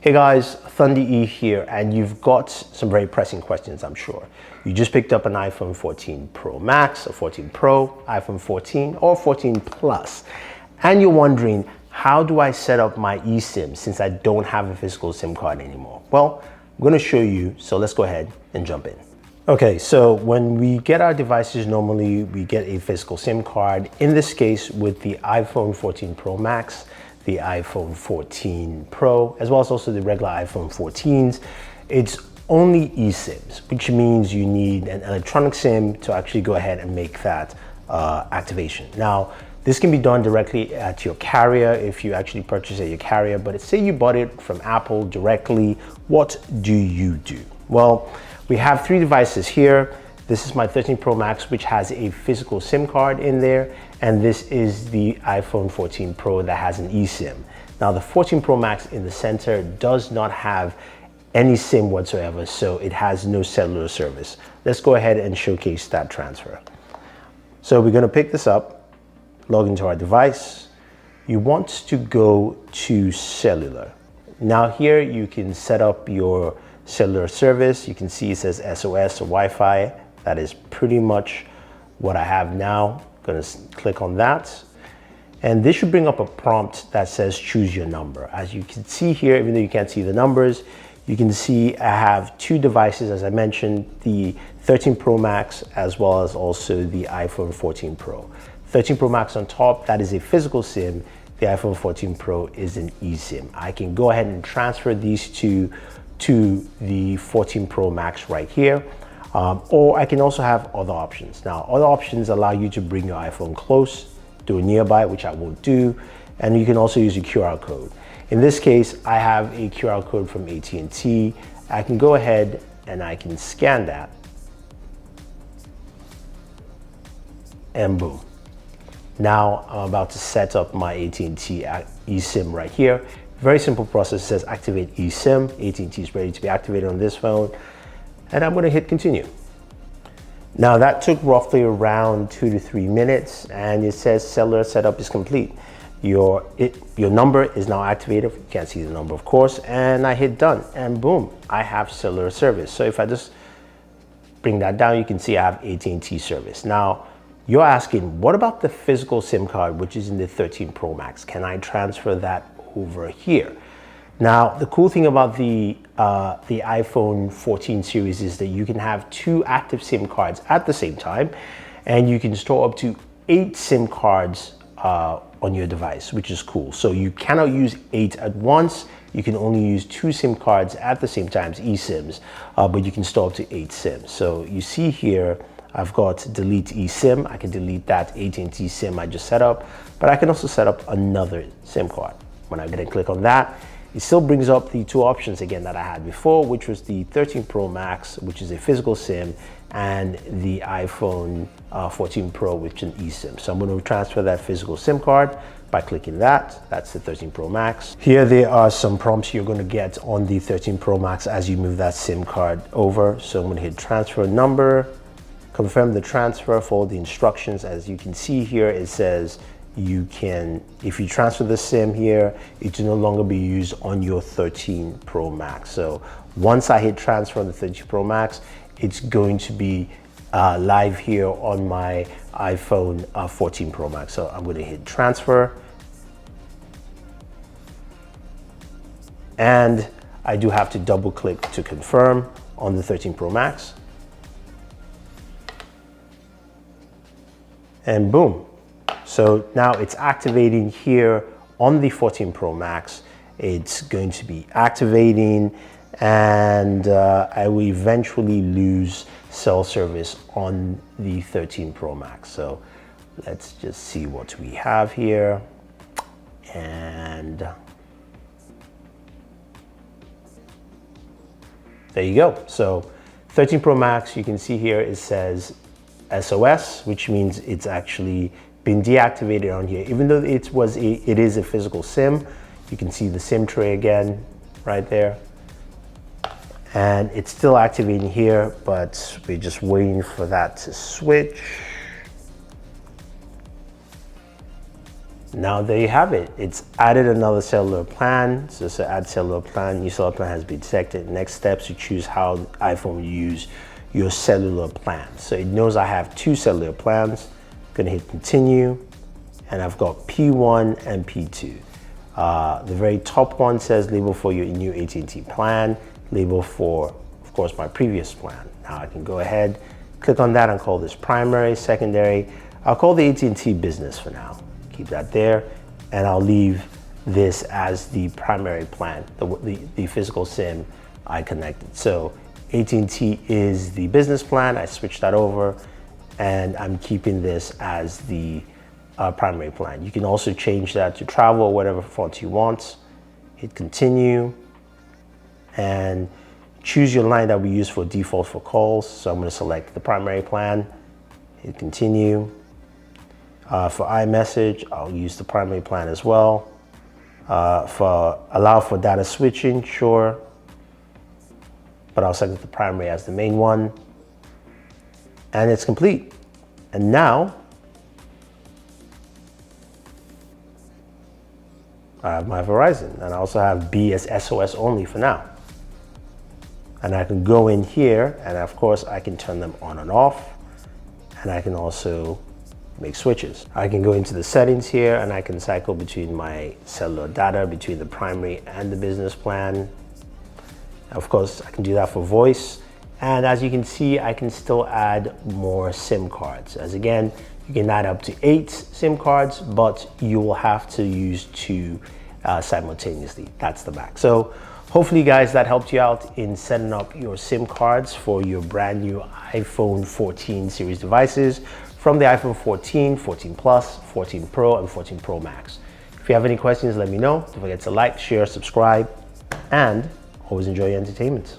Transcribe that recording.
Hey guys, Thunder E here, and you've got some very pressing questions, I'm sure. You just picked up an iPhone 14 Pro Max, a 14 Pro, iPhone 14, or 14 Plus, and you're wondering, how do I set up my eSIM since I don't have a physical SIM card anymore? Well, I'm going to show you, so let's go ahead and jump in. Okay, so when we get our devices, normally we get a physical SIM card. In this case, with the iPhone 14 Pro Max, the iPhone 14 Pro, as well as also the regular iPhone 14s, it's only eSIMs, which means you need an electronic SIM to actually go ahead and make that activation. Now, this can be done directly at your carrier if you actually purchase at your carrier, but say you bought it from Apple directly, what do you do? Well, we have three devices here. This is my 13 Pro Max, which has a physical SIM card in there, and this is the iPhone 14 Pro that has an eSIM. Now, the 14 Pro Max in the center does not have any SIM whatsoever, so it has no cellular service. Let's go ahead and showcase that transfer. So we're gonna pick this up, log into our device. You want to go to cellular. Now here you can set up your cellular service. You can see it says SOS or Wi-Fi. That is pretty much what I have now. Gonna click on that. And this should bring up a prompt that says choose your number. As you can see here, even though you can't see the numbers, you can see I have two devices, as I mentioned, the 13 Pro Max, as well as also the iPhone 14 Pro. 13 Pro Max on top, that is a physical SIM. The iPhone 14 Pro is an eSIM. I can go ahead and transfer these two to the 14 Pro Max right here. Or I can also have other options. Now, other options allow you to bring your iPhone close, do a nearby, which I won't do, and you can also use a QR code. In this case, I have a QR code from AT&T. I can go ahead and I can scan that, and boom. Now I'm about to set up my AT&T eSIM right here. Very simple process. It says activate eSIM. AT&T is ready to be activated on this phone. And I'm gonna hit continue. Now that took roughly around 2 to 3 minutes, and it says cellular setup is complete. Your number is now activated. You can't see the number, of course, and I hit done, and boom, I have cellular service. So if I just bring that down, you can see I have AT&T service. Now, you're asking, what about the physical SIM card, which is in the 13 Pro Max? Can I transfer that over here? Now, the cool thing about the iPhone 14 series is that you can have two active SIM cards at the same time, and you can store up to 8 SIM cards on your device, which is cool. So you cannot use 8 at once. You can only use 2 SIM cards at the same time, eSIMs, but you can store up to 8 SIMs. So you see here, I've got delete eSIM. I can delete that AT&T SIM I just set up, but I can also set up another SIM card. When I go and click on that, it still brings up the two options again that I had before, which was the 13 Pro Max, which is a physical SIM, and the iPhone 14 Pro, which is an eSIM. So I'm going to transfer that physical SIM card by clicking that. That's the 13 Pro Max. Here there are some prompts you're going to get on the 13 Pro Max as you move that SIM card over. So I'm going to hit transfer number, confirm the transfer, follow the instructions. As you can see here, it says you can, if you transfer the SIM here, it will no longer be used on your 13 Pro Max. So once I hit transfer on the 13 Pro Max, it's going to be live here on my iPhone 14 Pro Max. So I'm going to hit transfer. And I do have to double click to confirm on the 13 Pro Max. And boom. So now it's activating here on the 14 Pro Max. It's going to be activating, and I will eventually lose cell service on the 13 Pro Max. So let's just see what we have here. And there you go. So 13 Pro Max, you can see here it says SOS, which means it's actually been deactivated on here. Even though it is a physical SIM, you can see the SIM tray again right there. And it's still activating here, but we're just waiting for that to switch. Now there you have it. It's added another cellular plan. So it's add cellular plan. New cellular plan has been detected. Next steps, you choose how the iPhone will use your cellular plan. So it knows I have 2 cellular plans. I'm gonna hit continue, and I've got P1 and P2. The very top one says label for your new AT&T plan, label for, of course, my previous plan. Now I can go ahead, click on that and call this primary, secondary. I'll call the AT&T business for now. Keep that there, and I'll leave this as the primary plan, the physical SIM I connected. So AT&T is the business plan. I switched that over, and I'm keeping this as the primary plan. You can also change that to travel or whatever font you want. Hit continue, and choose your line that we use for default for calls. So I'm going to select the primary plan, hit continue. For iMessage, I'll use the primary plan as well. For allow for data switching, sure, but I'll select the primary as the main one, and it's complete. And now I have my Verizon, and I also have B as SOS only for now. And I can go in here, and of course I can turn them on and off, and I can also make switches. I can go into the settings here, and I can cycle between my cellular data, between the primary and the business plan. Of course, I can do that for voice. And as you can see, I can still add more SIM cards. As again, you can add up to 8 SIM cards, but you will have to use 2 simultaneously. That's the max. So hopefully guys, that helped you out in setting up your SIM cards for your brand new iPhone 14 series devices from the iPhone 14, 14 Plus, 14 Pro, and 14 Pro Max. If you have any questions, let me know. Don't forget to like, share, subscribe, and always enjoy your entertainment.